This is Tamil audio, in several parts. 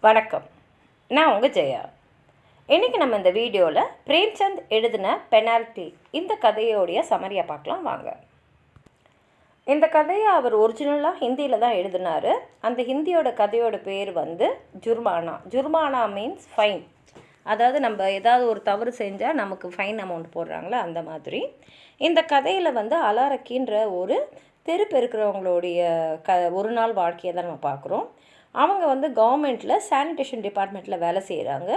வணக்கம். நான் உங்கள் ஜெயா. இன்றைக்கி நம்ம இந்த வீடியோவில் பிரேம்சந்த் எழுதின பெனால்ட்டி இந்த கதையோடைய சமரியை பார்க்கலாம் வாங்க. இந்த கதையை அவர் ஒரிஜினலாக ஹிந்தியில் தான் எழுதினார். அந்த ஹிந்தியோட கதையோட பேர் ஜுர்மானா. ஜுர்மானா மீன்ஸ் ஃபைன். அதாவது நம்ம ஏதாவது ஒரு தவறு செஞ்சால் நமக்கு ஃபைன் அமௌண்ட் போடுறாங்களே அந்த மாதிரி. இந்த கதையில் அலாரக்கின்ற ஒரு தெரு பெருக்கிறவங்களுடைய ஒரு நாள் வாழ்க்கையை தான் நம்ம பார்க்குறோம். அவங்க கவர்மெண்ட்டில் சானிடேஷன் டிபார்ட்மெண்ட்டில் வேலை செய்கிறாங்க.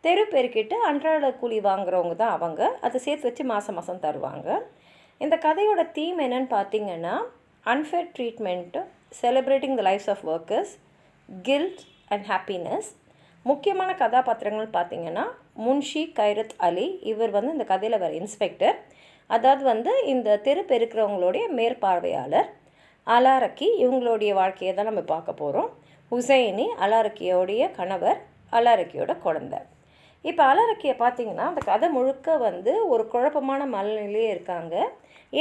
தெரு பெருக்கிட்டு அன்றாட கூலி வாங்குறவங்க தான் அவங்க. அதை சேர்த்து வச்சு மாதம் மாதம் தருவாங்க. இந்த கதையோட தீம் என்னன்னு பார்த்தீங்கன்னா, unfair treatment, celebrating the lives of workers, guilt and happiness. முக்கியமான கதாபாத்திரங்கள் பார்த்திங்கன்னா, முன்ஷி கைரத் அலி. இவர் இந்த கதையில் வர இன்ஸ்பெக்டர். அதாவது இந்த தெரு பெருக்கிறவங்களுடைய மேற்பார்வையாளர். அலாரக்கி, இவங்களுடைய வாழ்க்கையை தான் நம்ம பார்க்க போகிறோம். ஹுசைனி அலாரக்கியோடைய கணவர், அலாரக்கியோட குழந்தை. இப்போ அலாரக்கியை பார்த்திங்கன்னா அந்த கதை முழுக்க ஒரு குழப்பமான மனநிலையே இருக்காங்க.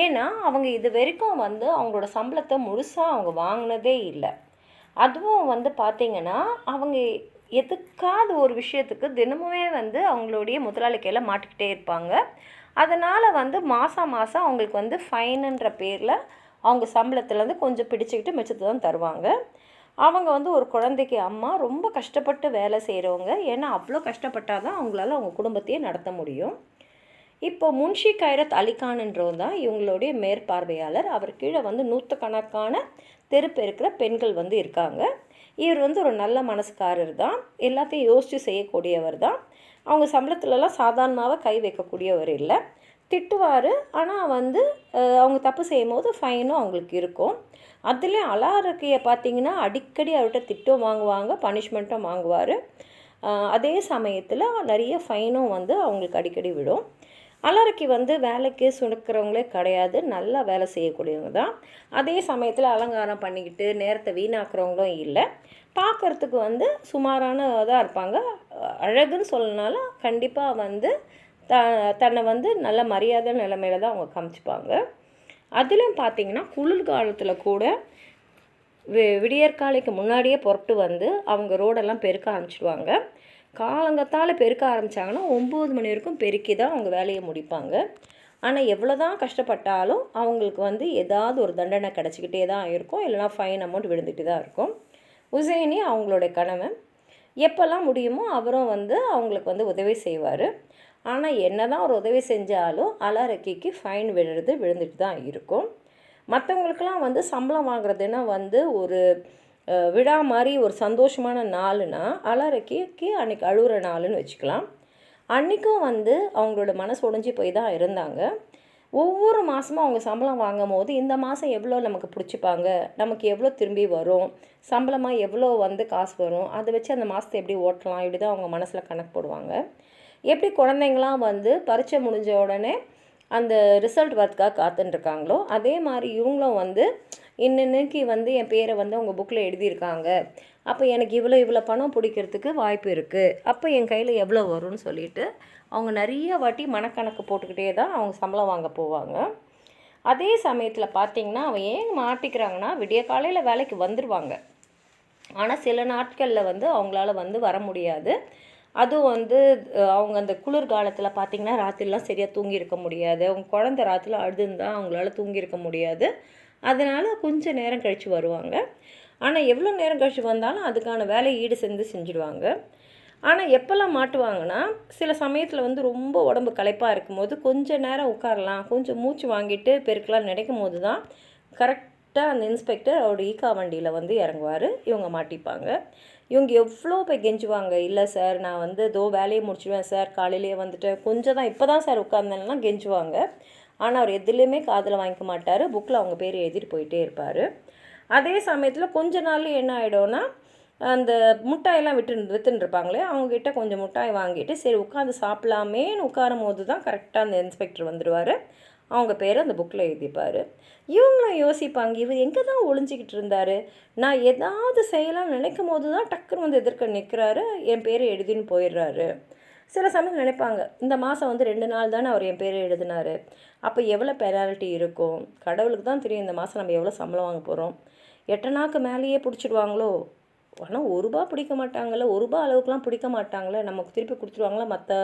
ஏன்னா அவங்க இது வரைக்கும் அவங்களோட சம்பளத்தை முழுசாக அவங்க வாங்கினதே இல்லை. அதுவும் பார்த்திங்கன்னா அவங்க எதுக்காவது ஒரு விஷயத்துக்கு தினமுமே அவங்களுடைய முதலாளி கையில் மாட்டிக்கிட்டே இருப்பாங்க. அதனால் மாதம் மாதம் அவங்களுக்கு ஃபைனுன்ற பேரில் அவங்க சம்பளத்துலேருந்து கொஞ்சம் பிடிச்சிக்கிட்டு மிச்சத்தை தான் தருவாங்க. அவங்க ஒரு குழந்தைக்கு அம்மா, ரொம்ப கஷ்டப்பட்டு வேலை செய்கிறவங்க. ஏன்னா அவ்வளோ கஷ்டப்பட்டால் தான் அவங்களால அவங்க குடும்பத்தையே நடத்த முடியும். இப்போ முன்ஷி கைரத் அலிகான்ன்றவங்க தான் இவங்களுடைய மேற்பார்வையாளர். அவர் கீழே நூற்றுக்கணக்கான தெருப்பு இருக்கிற பெண்கள் இருக்காங்க. இவர் ஒரு நல்ல மனசுக்காரர் தான். எல்லாத்தையும் யோசித்து செய்யக்கூடியவர் தான். அவங்க சம்பளத்துலலாம் சாதாரணமாக கை வைக்கக்கூடியவர் இல்லை. திட்டுவார். ஆனால் அவங்க தப்பு செய்யும் போது ஃபைனும் அவங்களுக்கு இருக்கும். அதுலேயும் அலாரக்கியை பார்த்திங்கன்னா அடிக்கடி அவர்கிட்ட திட்டம் வாங்குவாங்க, பனிஷ்மெண்ட்டும் வாங்குவார். அதே சமயத்தில் நிறைய ஃபைனும் அவங்களுக்கு அடிக்கடி விடும். அலாரக்கி வேலைக்கு சுடுக்கிறவங்களே கிடையாது, நல்லா வேலை செய்யக்கூடியவங்க தான். அதே சமயத்தில் அலங்காரம் பண்ணிக்கிட்டு நேரத்தை வீணாக்குறவங்களும் இல்லை. பார்க்குறதுக்கு சுமாரானதாக இருப்பாங்க. அழகுன்னு சொல்லனாலும் கண்டிப்பாக தன்னை நல்ல மரியாதை நிலைமையில தான் அவங்க காமிச்சிப்பாங்க. அதிலும் பார்த்திங்கன்னா குளிர்காலத்தில் கூட விடியற்காலைக்கு முன்னாடியே புறப்பட்டு அவங்க ரோடெல்லாம் பெருக்க ஆரம்பிச்சிடுவாங்க. காலங்கத்தால் பெருக்க ஆரம்பித்தாங்கன்னா 9 மணி வரைக்கும் பெருக்கி தான் அவங்க வேலையை முடிப்பாங்க. ஆனால் எவ்வளோ தான் கஷ்டப்பட்டாலும் அவங்களுக்கு ஏதாவது ஒரு தண்டனை கிடச்சிக்கிட்டே தான் இருக்கும், இல்லைனா ஃபைன் அமௌண்ட் விழுந்துகிட்டு தான் இருக்கும். உசைனி அவங்களுடைய கணவன். எப்போல்லாம் முடியுமோ அவரும் அவங்களுக்கு உதவி செய்வார். ஆனால் என்ன தான் ஒரு உதவி செஞ்சாலும் அலாரக்கிக்கு ஃபைன் விழுந்துட்டு தான் இருக்கும். மற்றவங்களுக்கெல்லாம் சம்பளம் வாங்குறதுன்னா ஒரு விழா மாதிரி ஒரு சந்தோஷமான நாளுன்னா, அலாரக்கிக்கு அன்றைக்கி அழுகிற நாளுன்னு வச்சுக்கலாம். அன்றைக்கும் அவங்களோட மனசு உடைஞ்சி போய் தான் இருந்தாங்க. ஒவ்வொரு மாதமும் அவங்க சம்பளம் வாங்கும் போது இந்த மாதம் எவ்வளோ நமக்கு பிடிச்சிப்பாங்க, நமக்கு எவ்வளோ திரும்பி வரும், சம்பளமாக எவ்வளோ காசு வரும், அதை வச்சு அந்த மாதத்தை எப்படி ஓட்டலாம், இப்படி தான் அவங்க மனசில் கணக்கு போடுவாங்க. எப்படி குழந்தைங்களாம் பரீட்சை முடிஞ்ச உடனே அந்த ரிசல்ட் வரதுக்காக காத்துட்டுருக்காங்களோ, அதே மாதிரி இவங்களும் இன்னைக்கு என் பேரை அவங்க புக்கில் எழுதியிருக்காங்க, அப்போ எனக்கு இவ்வளோ பணம் பிடிக்கிறதுக்கு வாய்ப்பு இருக்குது, அப்போ என் கையில் எவ்வளோ வரும்னு சொல்லிட்டு அவங்க நிறைய வாட்டி மனக்கணக்கு போட்டுக்கிட்டே தான் அவங்க சம்பளம் வாங்க போவாங்க. அதே சமயத்தில் பார்த்திங்கன்னா அவன் ஏன் மாட்டிக்கிறாங்கன்னா, விடிய காலையில் வேலைக்கு வந்துடுவாங்க. ஆனால் சில நாட்களில் அவங்களால வர முடியாது. அதுவும் அவங்க அந்த குளிர்காலத்தில் பார்த்திங்கன்னா ராத்திரிலாம் சரியாக தூங்கியிருக்க முடியாது. அவங்க குழந்த ராத்திரியில் அழுதுந்தான் அவங்களால தூங்கியிருக்க முடியாது. அதனால் கொஞ்சம் நேரம் கழித்து வருவாங்க. ஆனால் எவ்வளோ நேரம் கழித்து வந்தாலும் அதுக்கான வேலையை ஈடு செஞ்சுடுவாங்க. ஆனால் எப்போல்லாம் மாட்டுவாங்கன்னா, சில சமயத்தில் ரொம்ப உடம்பு களைப்பாக இருக்கும்போது கொஞ்சம் நேரம் உட்காரலாம், கொஞ்சம் மூச்சு வாங்கிட்டு பெருக்கலாம் நினைக்கும் போது தான் கரெக்டாக அந்த இன்ஸ்பெக்டர் அவரோட ஈக்கா வண்டியில் இறங்குவார். இவங்க மாட்டிப்பாங்க. இவங்க எவ்வளோ போய் கெஞ்சுவாங்க, இல்லை சார் நான் இதோ வேலையை முடிச்சுடுவேன் சார், காலையிலேயே கொஞ்சம் தான் இப்போ தான் சார் உட்கார்ந்தேன்னா கெஞ்சுவாங்க. ஆனால் அவர் எதுலேயுமே காதில் வாங்கிக்க மாட்டார். புக்கில் அவங்க பேர் எழுதிட்டு போயிட்டே இருப்பார். அதே சமயத்தில் கொஞ்ச நாள் என்ன ஆகிடும்னா, அந்த முட்டாயெல்லாம் விற்றுன்னு இருப்பாங்களே, அவங்ககிட்ட கொஞ்சம் முட்டாய் வாங்கிட்டு சரி உட்காந்து சாப்பிட்லாமேன்னு உட்காரும் போது தான் கரெக்டாக அந்த இன்ஸ்பெக்டர் வந்துடுவார். அவங்க பேர் அந்த புக்கில் எழுதிப்பார். இவங்களும் யோசிப்பாங்க, இவர் எங்கே தான் ஒளிஞ்சிக்கிட்டு இருந்தார், நான் ஏதாவது செய்யலாம்னு நினைக்கும் போது தான் டக்குன்னு எதிர்க்க நிற்கிறாரு, என் பேரை எழுதின்னு போயிடுறாரு. சில சமயம் நினைப்பாங்க, இந்த மாதம் 2 நாள் தானே அவர் என் பேரை எழுதினார், அப்போ எவ்வளோ பெனால்ட்டி இருக்கும், கடவுளுக்கு தான் தெரியும் இந்த மாதம் நம்ம எவ்வளோ சம்பளம் வாங்க போகிறோம், 8 நாளுக்கு மேலேயே பிடிச்சிடுவாங்களோ ஆனால் ரூ. 1 பிடிக்க மாட்டாங்கள்ல, ரூ. 1 அளவுக்குலாம் பிடிக்க மாட்டாங்களே, நமக்கு திருப்பி கொடுத்துருவாங்களா மற்ற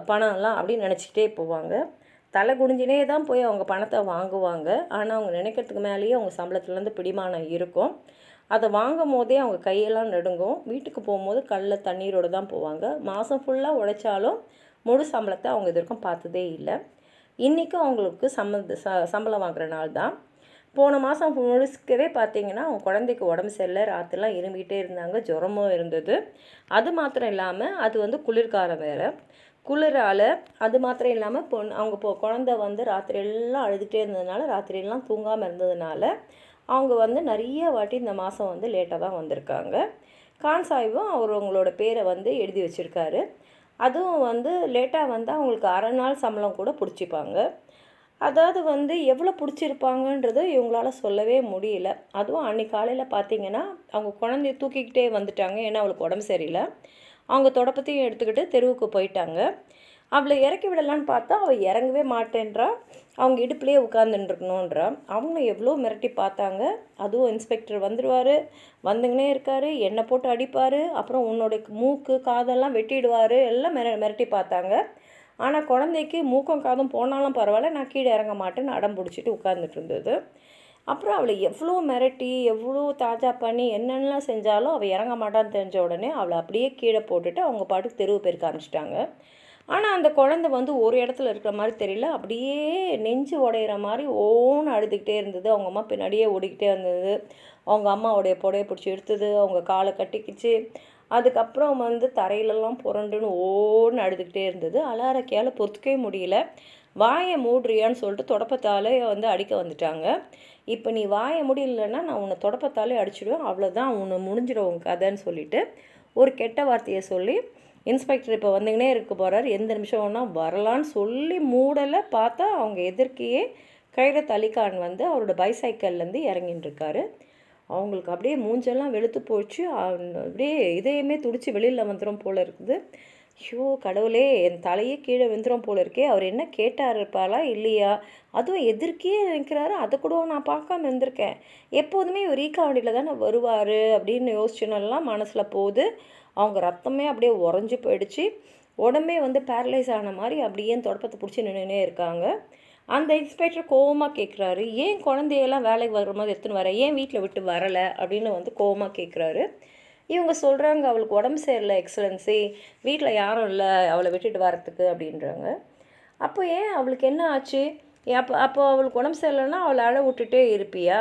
பணம்லாம் அப்படின்னு நினச்சிக்கிட்டே போவாங்க. தலை குனிஞ்சினே தான் போய் அவங்க பணத்தை வாங்குவாங்க. ஆனால் அவங்க நினைக்கிறதுக்கு மேலேயே அவங்க சம்பளத்துலேருந்து பிடிமானம் இருக்கும். அதை வாங்கும் போதே அவங்க கையெல்லாம் நடுங்கும். வீட்டுக்கு போகும்போது கல்லில் தண்ணீரோடு தான் போவாங்க. மாதம் ஃபுல்லாக உழைச்சாலும் முழு சம்பளத்தை அவங்க இது வரைக்கும் பார்த்ததே இல்லை. இன்றைக்கும் அவங்களுக்கு சம்பளம் வாங்குற நாள் தான். போன மாதம் முழுக்கவே பார்த்திங்கன்னா அவங்க குழந்தைக்கு உடம்பு சரியில்லை, ராத்திரிலாம் இருமிகிட்டே இருந்தாங்க, ஜுரமும் இருந்தது. அது மாத்திரம் இல்லாமல் அது வந்து குளிர்காலம் வேறு, குளிரால் அது மாத்திரம் இல்லாமல் அவங்க குழந்தை வந்து ராத்திரியெல்லாம் அழுதுகிட்டே இருந்ததுனால, ராத்திரியெல்லாம் தூங்காமல் இருந்ததுனால அவங்க வந்து நிறைய வாட்டி இந்த மாதம் வந்து லேட்டாக தான் வந்திருக்காங்க. கான்சாய்வும் அவங்களோட பேரை வந்து எழுதி வச்சுருக்காரு. அதுவும் வந்து லேட்டாக வந்தால் அவங்களுக்கு அரை நாள் சம்பளம் கூட பிடிச்சிப்பாங்க. அதாவது வந்து எவ்வளோ பிடிச்சிருப்பாங்கன்றது இவங்களால சொல்லவே முடியல. அதுவும் அன்றைக்கி காலையில் பார்த்திங்கன்னா அவங்க குழந்தைய தூக்கிக்கிட்டே வந்துட்டாங்க. ஏன்னா அவளுக்கு உடம்பு சரியில்லை. அவங்க தொடப்பத்தையும் எடுத்துக்கிட்டு தெருவுக்கு போயிட்டாங்க. அவளை இறக்கி விடலான்னு பார்த்தா அவள் இறங்கவே மாட்டேன்றா. அவங்க இடுப்புலேயே உட்காந்துட்டுருக்கணுன்றா. அவங்க எவ்வளோ மிரட்டி பார்த்தாங்க. அதுவும் இன்ஸ்பெக்டர் வந்துடுவார், வந்துங்கன்னே இருக்கார், எண்ணெய் போட்டு அடிப்பார், அப்புறம் உன்னோட மூக்கு காதெல்லாம் வெட்டிடுவார், எல்லாம் மிரட்டி பார்த்தாங்க. ஆனால் குழந்தைக்கு மூக்கம் காதும் போனாலும் பரவாயில்ல, நான் கீழே இறங்க மாட்டேன்னு அடம் பிடிச்சிட்டு உட்காந்துட்டு இருந்தது. அப்புறம் அவளை எவ்வளோ மிரட்டி எவ்வளோ தாஜா பண்ணி என்னென்னலாம் செஞ்சாலும் அவள் இறங்க மாட்டான்னு தெரிஞ்ச உடனே அவளை அப்படியே கீழே போட்டுட்டு அவங்க பாட்டுக்கு தெருவு பெருக்க ஆரம்பிச்சிட்டாங்க. ஆனால் அந்த குழந்தை வந்து ஒரு இடத்துல இருக்கிற மாதிரி தெரியல, அப்படியே நெஞ்சு உடையிற மாதிரி ஓன்னு அழுதுகிட்டே இருந்தது. அவங்க அம்மா பின்னாடியே ஓடிக்கிட்டே இருந்தது. அவங்க அம்மாவுடைய புடையை பிடிச்சி எடுத்தது, அவங்க காலை கட்டிக்கிச்சு. அதுக்கப்புறம் வந்து தரையிலெல்லாம் புரண்டுன்னு ஓன்னு அழுதுகிட்டே இருந்தது. அலாரக்கையால் பொறுத்துக்கவே முடியல. வாயை மூடுறியான்னு சொல்லிட்டு தொடப்பத்தாலே வந்து அடிக்க வந்துட்டாங்க. இப்போ நீ வாயை முடியலன்னா நான் உன்னை தொடப்பத்தாலே அடிச்சிடுவேன், அவ்வளோதான், உன்னை முடிஞ்சிடும் உன் கதைன்னு சொல்லிவிட்டு ஒரு கெட்ட வார்த்தையை சொல்லி இன்ஸ்பெக்டர் இப்போ வந்துங்கன்னே இருக்க போகிறார், எந்த நிமிஷம் ஒன்றா வரலான்னு சொல்லி மூடலை. பார்த்தா அவங்க எதிர்க்கையே கைரத் அலிகான் வந்து அவரோட பைசைக்கிள்லேருந்து இறங்கின்னு இருக்காரு. அவங்களுக்கு அப்படியே மூஞ்செல்லாம் வெளுத்து போச்சு. அப்படியே இதயமே துடிச்சு வெளியில் வந்துடும் போல் இருக்குது. ஐயோ கடவுளே, என் தலையே கீழே வெந்துடும் போல இருக்கே, அவர் என்ன கேட்டார் இருப்பாளா இல்லையா? அதுவும் எதிர்க்கே நிற்கிறாரு, அதை கூட நான் பார்க்காம இருந்திருக்கேன். எப்போதுமே ஒரு ஈக்கா வண்டியில் தானே வருவார் அப்படின்னு யோசிச்சுன்னெல்லாம் மனசில் போகுது. அவங்க ரத்தமே அப்படியே உறைஞ்சி போயிடுச்சு. உடம்பே வந்து பேரலைஸ் ஆன மாதிரி அப்படியே தொடப்பத்தை பிடிச்சி நின்றுனே இருக்காங்க. அந்த இன்ஸ்பெக்டர் கோவமாக கேட்குறாரு, ஏன் குழந்தையெல்லாம் வேலைக்கு வர்ற மாதிரி எடுத்துன்னு வர, ஏன் வீட்டில் விட்டு வரலை அப்படின்னு வந்து கோவமாக கேட்குறாரு. இவங்க சொல்கிறாங்க, அவளுக்கு உடம்பு சரியில்லை எக்ஸலன்சி, வீட்டில் யாரும் இல்லை அவளை விட்டுட்டு வரத்துக்கு அப்படின்றாங்க. அப்போ ஏன் அவளுக்கு என்ன ஆச்சு? அப்போ அவளுக்கு உடம்பு சரியில்லைன்னா அவளை அழ விட்டுட்டே இருப்பியா?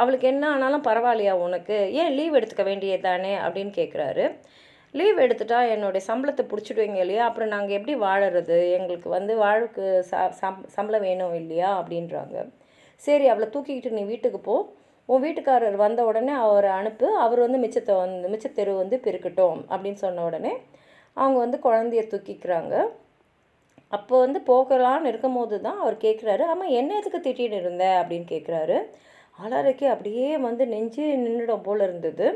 அவளுக்கு என்ன ஆனாலும் பரவாயில்லையா உனக்கு? ஏன் லீவ் எடுத்துக்க வேண்டியது தானே அப்படின்னு கேட்குறாரு. லீவ் எடுத்துட்டா என்னுடைய சம்பளத்தை பிடிச்சிடுவீங்க இல்லையா, அப்புறம் நாங்கள் எப்படி வாழறது? எங்களுக்கு வந்து வாழ்வுக்கு சம்பளம் வேணும் இல்லையா அப்படின்றாங்க. சரி, அவளை தூக்கிக்கிட்டு நீ வீட்டுக்கு போ, உன் வீட்டுக்காரர் வந்த உடனே அவரை அனுப்பு, அவர் வந்து மிச்சத்தெரு வந்து பெருக்கட்டும் அப்படின்னு சொன்ன உடனே அவங்க வந்து குழந்தைய தூக்கிக்கிறாங்க. அப்போ வந்து போகலான்னு இருக்கும் போது தான் அவர் கேட்குறாரு, ஆமாம் என்ன எதுக்கு திட்டின்னு இருந்த அப்படின்னு கேட்குறாரு. அலறைக்கு அப்படியே வந்து நெஞ்சு நின்றுடும் போல் இருந்தது.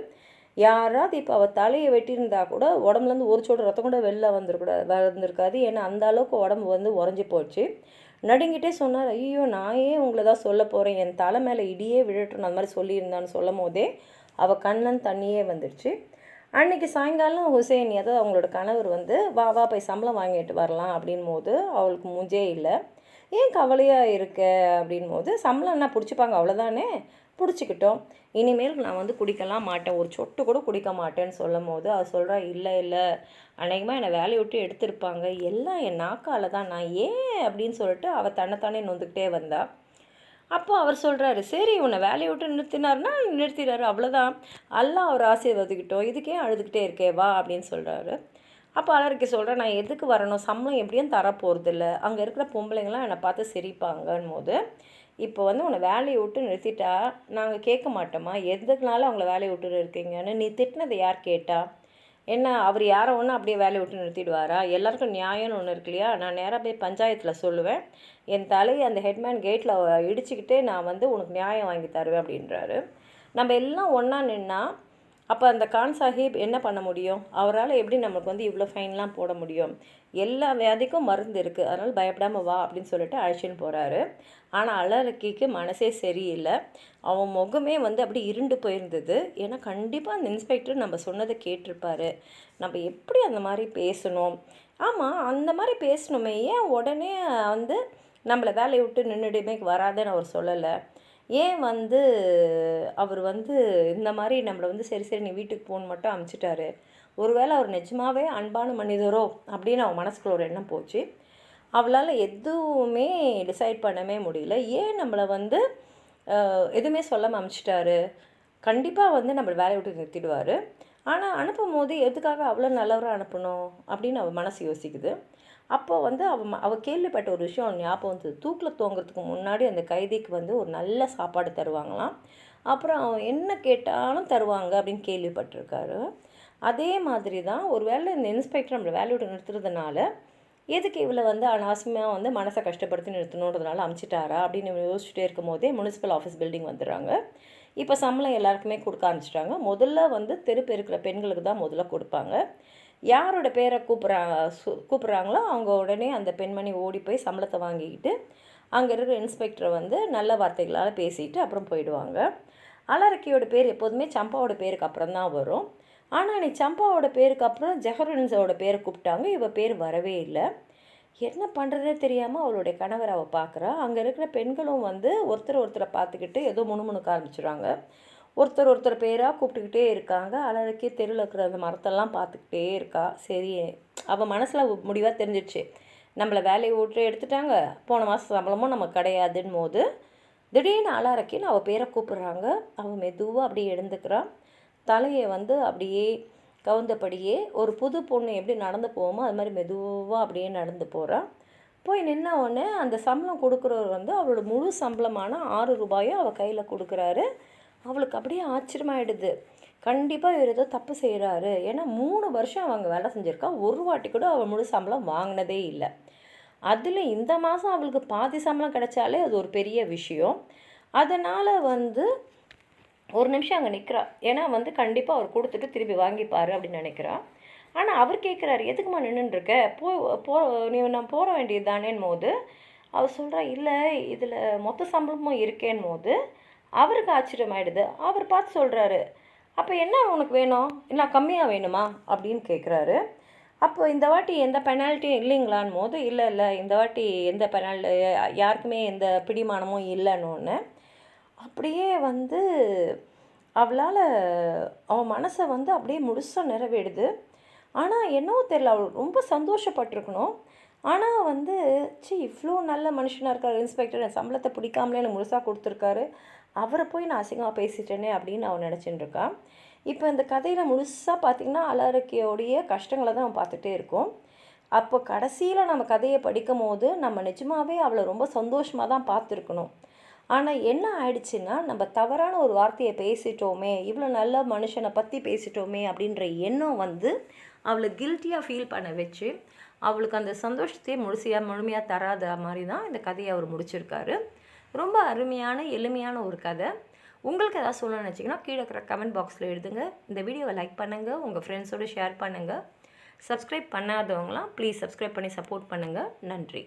யாராவது இப்போ அவள் தலையை வெட்டியிருந்தா கூட உடம்புலேருந்து ஒரு சோடு ரத்தம் கூட வெளில வந்திருக்காது. ஏன்னா அந்த அளவுக்கு உடம்பு வந்து உறைஞ்சி போச்சு. நடுங்கிட்டே சொன்னார், ஐயோ நான் ஏன் உங்களை தான் சொல்ல போகிறேன், என் தலை மேலே இடியே விழட்டும் அந்த மாதிரி சொல்லியிருந்தான்னு சொல்லும் போதே அவள் கண்ணன் தண்ணியே வந்துடுச்சு. அன்றைக்கி சாயங்காலம் ஹுசேன், அதாவது அவங்களோட கணவர் வந்து வா போய் சம்பளம் வாங்கிட்டு வரலாம் அப்படின் போது அவளுக்கு மூஞ்சே இல்லை. ஏன் கவலையாக இருக்க அப்படின் போது, சம்பளம் என்ன பிடிச்சிப்பாங்க அவ்வளோதானே, பிடிச்சிக்கிட்டோம், இனிமேல் நான் வந்து குடிக்கலாம் மாட்டேன், ஒரு சொட்டு கூட குடிக்க மாட்டேன்னு சொல்லும் போது அவள் சொல்கிறா, இல்லை அநேகமாக என்னை வேலையை விட்டு எடுத்திருப்பாங்க, எல்லாம் என் நாக்கால் தான், நான் ஏன் அப்படின்னு சொல்லிட்டு அவள் தன்னைத்தானே நொந்துக்கிட்டே வந்தா. அப்போ அவர் சொல்கிறாரு, சரி உன்னை வேலையை விட்டு நிறுத்தினார்னா நிறுத்திடுறாரு, அவ்வளோதான், எல்லாம் அவர் ஆசீர்வதிக்கிட்டோம், இதுக்கே அழுதுகிட்டே இருக்கே வா அப்படின்னு சொல்கிறாரு. அப்போ அலறிக்கை சொல்கிறேன், நான் எதுக்கு வரணும், சம்பளம் எப்படியும் தரப்போகிறதில்ல, அங்கே இருக்கிற பொம்பளைங்களாம் என்னை பார்த்து சிரிப்பாங்கன்னு போது, இப்போ வந்து உன்னை வேலையை விட்டு நிறுத்திட்டா நாங்கள் கேட்க மாட்டோமா, எதுக்குனாலும் அவங்கள வேலையை விட்டு இருக்கீங்கன்னு, நீ திட்டினதை யார் கேட்டா என்ன, அவர் யாரை ஒன்று அப்படியே வேலையை விட்டு நிறுத்திடுவாரா, எல்லாருக்கும் நியாயம்னு ஒன்று இருக்கு இல்லையா, நான் நேராக போய் பஞ்சாயத்தில் சொல்லுவேன், என் தலையை அந்த ஹெட்மேன் கேட்டில் இடிச்சுக்கிட்டே நான் வந்து உனக்கு நியாயம் வாங்கி தருவேன் அப்படின்றாரு. நம்ம எல்லாம் ஒன்றா நின்னா அப்போ அந்த கான் சாஹிப் என்ன பண்ண முடியும்? அவரால் எப்படி நமக்கு வந்து இவ்வளோ ஃபைன்லாம் போட முடியும்? எல்லா வியாதிக்கும் மருந்து இருக்குது, அதனால் பயப்படாமல் வா அப்படின்னு சொல்லிட்டு அழைச்சின்னு போகிறாரு. ஆனால் அலரக்கிக்கு மனசே சரியில்லை. அவன் முகமே வந்து அப்படி இருண்டு போயிருந்தது. ஏன்னா கண்டிப்பாக அந்த இன்ஸ்பெக்டர் நம்ம சொன்னதை கேட்டிருப்பாரு. நம்ம எப்படி அந்த மாதிரி பேசணும்? ஆமாம், அந்த மாதிரி பேசணுமே, ஏன் உடனே வந்து நம்மளை வேலையை விட்டு நின்றுடுமே வராதுன்னு அவர் சொல்லலை? ஏன் வந்து அவர் வந்து இந்த மாதிரி நம்மளை வந்து சரி சரி நீ வீட்டுக்கு போகணுன்னு மட்டும் அனுப்பிச்சிட்டாரு? ஒருவேளை அவர் நிஜமாகவே அன்பான மனிதரோ அப்படின்னு அவன் மனசுக்குள்ள ஒரு எண்ணம் போச்சு. அவளால் எதுவுமே டிசைட் பண்ணவே முடியல. ஏன் நம்மளை வந்து எதுவுமே சொல்லாமல் அனுப்பிச்சிட்டாரு? கண்டிப்பாக வந்து நம்மளை வேலையை விட்டு நிறுத்திடுவார். ஆனால் அனுப்பும் போது எதுக்காக அவ்வளோ நல்லவராக அனுப்பணும் அப்படின்னு அவள் மனசு யோசிக்குது. அப்போ வந்து அவள் கேள்விப்பட்ட ஒரு விஷயம் ஞாபகம் வந்தது. தூக்கில் தொங்குறதுக்கு முன்னாடி அந்த கைதிக்கு வந்து ஒரு நல்ல சாப்பாடு தருவாங்களாம். அப்புறம் அவன் என்ன கேட்டாலும் தருவாங்க அப்படின்னு கேள்விப்பட்டிருக்காரு. அதே மாதிரி தான் ஒரு வேளை இந்த இன்ஸ்பெக்டர் நம்மளை வேலையை விட்டு நிறுத்துறதுனால எதுக்கு இவளை வந்து அனாவசியமாக வந்து மனசை கஷ்டப்படுத்தி நிறுத்தணுன்றதுனால அமுச்சிட்டாரா அப்படின்னு யோசிச்சுட்டே இருக்கும் போதே முனிசிபல் ஆஃபீஸ் பில்டிங் வந்துடுறாங்க. இப்போ சம்பளம் எல்லாருக்குமே கொடுக்க ஆரம்பிச்சிட்டாங்க. முதல்ல வந்து தெரு பெருக்கிற பெண்களுக்கு தான் முதல்ல கொடுப்பாங்க. யாரோட பேரை கூப்பிட்றாங்களோ அவங்க உடனே அந்த பெண்மணி ஓடி போய் சம்பளத்தை வாங்கிக்கிட்டு அங்கே இருக்கிற இன்ஸ்பெக்டரை வந்து நல்ல வார்த்தைகளால் பேசிட்டு அப்புறம் போயிடுவாங்க. அலரக்கியோட பேர் எப்போதுமே சம்பாவோட பேருக்கு அப்புறம் தான் வரும். ஆனால் நீ சம்பாவோட பேருக்கு அப்புறம் ஜெஹருன்ஸோட பேரை கூப்பிட்டாங்க. இவ பேர் வரவே இல்லை. என்ன பண்ணுறதே தெரியாமல் அவளுடைய கணவர் அவள் பார்க்குறா. அங்கே இருக்கிற பெண்களும் வந்து ஒருத்தரை பார்த்துக்கிட்டு ஏதோ முணுமுணுக்க ஆரம்பிச்சிடுறாங்க. ஒருத்தர் பேராக கூப்பிட்டுக்கிட்டே இருக்காங்க. அலரக்கி தெருவில் இருக்கிற அந்த மரத்தெல்லாம் பார்த்துக்கிட்டே இருக்கா. சரி, அவள் மனசில் முடிவாக தெரிஞ்சிடுச்சு, நம்மளை வேலையை விட்டு எடுத்துட்டாங்க, போன மாதம் சம்பளமும் நமக்கு கிடையாதுன்னு போது திடீர்னு அலரக்கின்னு அவள் பேரை கூப்பிட்றாங்க. அவள் மெதுவாக அப்படியே எழுந்துக்கிறான். தலையை வந்து அப்படியே கவுந்தபடியே ஒரு புது பொண்ணு எப்படி நடந்து போவோமோ அது மாதிரி மெதுவாக அப்படியே நடந்து போகிறான். போய் நின்ன உடனே அந்த சம்பளம் கொடுக்குறவர் வந்து அவளோட முழு சம்பளமான 6 ரூபாயும் அவள் கையில் கொடுக்குறாரு. அவளுக்கு அப்படியே ஆச்சரியமாயிடுது. கண்டிப்பாக இவர் ஏதோ தப்பு செய்கிறாரு. ஏன்னா 3 வருஷம் அவங்க வேலை செஞ்சுருக்கா, ஒரு வாட்டி கூட அவள் முழு சம்பளம் வாங்கினதே இல்லை. அதில் இந்த மாதம் அவளுக்கு பாதி சம்பளம் கிடைச்சாலே அது ஒரு பெரிய விஷயம். அதனால் வந்து ஒரு நிமிஷம் அங்கே நிற்கிறா. ஏன்னா வந்து கண்டிப்பாக அவர் கொடுத்துட்டு திருப்பி வாங்கிப்பார் அப்படின்னு நினைக்கிறா. ஆனால் அவர் கேட்குறாரு, எதுக்குமா நின்றுருக்க, நீ நான் போக வேண்டியது தானேன்னு போது அவர் சொல்கிறா, இல்லை இதில் மொத்த சம்பளமும் இருக்கேன்னு போது அவருக்கு ஆச்சரியமாயிடுது. அவர் பார்த்து சொல்கிறாரு, அப்போ என்ன உனக்கு வேணும், இல்லை கம்மியாக வேணுமா அப்படின்னு கேட்குறாரு. அப்போ இந்த வாட்டி எந்த பெனால்ட்டியும் இல்லைங்களான்னு போது இல்லை இந்த வாட்டி எந்த யாருக்குமே எந்த பிடிமானமும் இல்லைன்னு அப்படியே வந்து அவளால் அவன் மனசை வந்து அப்படியே முழுசாக நிறைவேடுது. ஆனால் என்னவோ தெரியல, அவள் ரொம்ப சந்தோஷப்பட்டிருக்கணும். ஆனால் வந்து இவ்வளோ நல்ல மனுஷனாக இருக்கார் இன்ஸ்பெக்டர், என் சம்பளத்தை பிடிக்காமலே எனக்கு முழுசாக கொடுத்துருக்காரு, அவரை போய் நான் அசிங்கமாக பேசிட்டேனே அப்படின்னு அவன் நினச்சிட்டு இருக்கான். இப்போ இந்த கதையில் முழுசாக பார்த்திங்கன்னா அலரக்கியோடைய கஷ்டங்களை தான் அவன் பார்த்துட்டே இருக்கோம். அப்போ கடைசியில் நம்ம கதையை படிக்கும் போது நம்ம நிஜமாகவே அவளை ரொம்ப சந்தோஷமாக தான் பார்த்துருக்கணும். ஆனால் என்ன ஆயிடுச்சுன்னா, நம்ம தவறான ஒரு வார்த்தையை பேசிட்டோமே, இவ்வளோ நல்ல மனுஷனை பற்றி பேசிட்டோமே அப்படின்ற எண்ணம் வந்து அவளை கில்ட்டியாக ஃபீல் பண்ண வச்சு அவளுக்கு அந்த சந்தோஷத்தையே முழுமையாக தராத மாதிரி தான் இந்த கதையை அவர் முடிச்சிருக்காரு. ரொம்ப அருமையான எளிமையான ஒரு கதை. உங்களுக்கு எதாவது சொல்லணும்னு நினச்சிங்கன்னா கீழே இருக்கிற கமெண்ட் பாக்ஸில் எழுதுங்க. இந்த வீடியோவை லைக் பண்ணுங்கள், உங்கள் ஃப்ரெண்ட்ஸோடு ஷேர் பண்ணுங்கள். சப்ஸ்கிரைப் பண்ணாதவங்களாம் ப்ளீஸ் சப்ஸ்கிரைப் பண்ணி சப்போர்ட் பண்ணுங்கள். நன்றி.